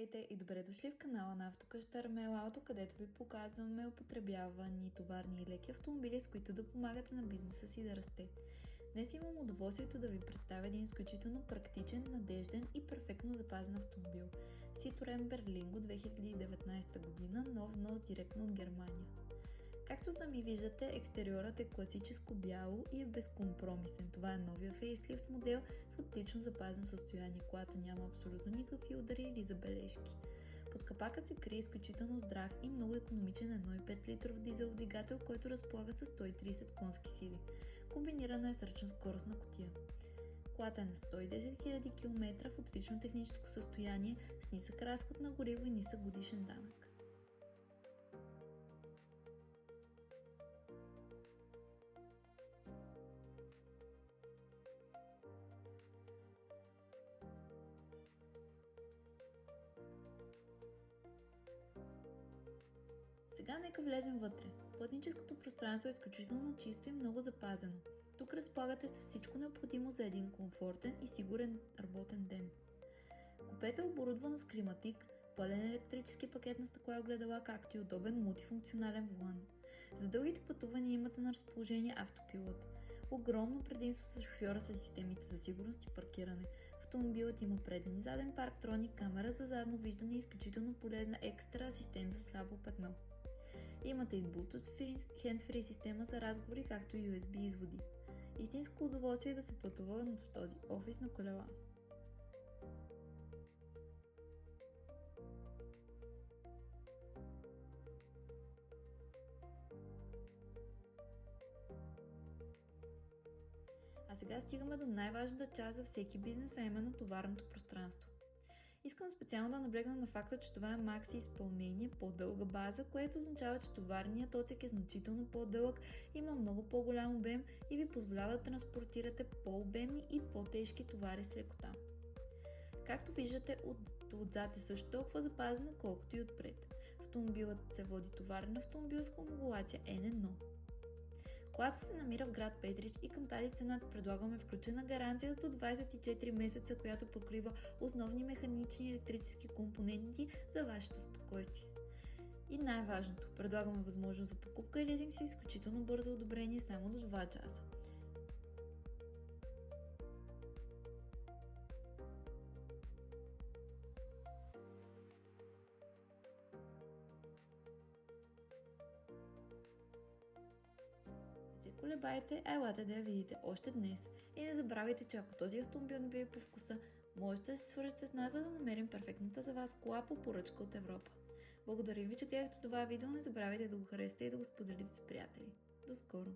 Здравейте и добре дошли в канала на Автокъща Армел Ауто, където ви показваме употребявани товарни и леки автомобили, с които да помагате на бизнеса си да расте. Днес имам удоволствието да ви представя един изключително практичен, надежден и перфектно запазен автомобил. Citroen Berlingo 2019 година, нов внос директно от Германия. Както сами виждате, екстериорът е класическо бяло и е безкомпромисен. Това е новия фейслифт модел в отлично запазено състояние. Колата няма абсолютно никакви удари или забележки. Под капака се крие изключително здрав и много икономичен 1,5 литров дизел двигател, който разполага с 130 конски сили. Комбинирана е с ръчна скоростна кутия. Колата е на 110 000 км в отлично техническо състояние, с нисък разход на гориво и нисък годишен данък. Сега нека влезем вътре. Пътническото пространство е изключително чисто и много запазено. Тук разполагате с всичко необходимо за един комфортен и сигурен работен ден. Купето е оборудвано с климатик, пълен електрически пакет на стъкла и огледала, както и удобен мултифункционален волан. За дългите пътувания имате на разположение автопилот. Огромно предимство за шофьора са системите за сигурност и паркиране. Автомобилът има преден и заден парктроник, камера за задно виждане и изключително полезна екстра асистент за слабо петно. Имате и Bluetooth hands-free система за разговори, както и USB изводи. Истинско удоволствие е да се пътува в този офис на колела. А сега стигаме до най-важната част за всеки бизнес, а именно товарното пространство. Искам специално да наблегна на факта, че това е макси изпълнение, по-дълга база, което означава, че товарният отсек е значително по-дълъг, има много по-голям обем и ви позволява да транспортирате по-обемни и по-тежки товари с лекота. Както виждате, отзад е също толкова запазено, колкото и отпред. Автомобилът се води товарен автомобил с хомологация N1. Колата се намира в град Петрич и към тази цена предлагаме включена гаранция до 24 месеца, която покрива основни механични и електрически компоненти за вашето спокойствие. И най-важното, предлагаме възможност за покупка и лизинг с изключително бързо одобрение само до 2 часа. Не се колебайте, елате да я видите още днес. И не забравяйте, че ако този автомобил не ви е по вкуса, можете да се свържете с нас, за да намерим перфектната за вас кола по поръчка от Европа. Благодаря ви, че гледахте това видео. Не забравяйте да го харесате и да го споделите с приятели. До скоро!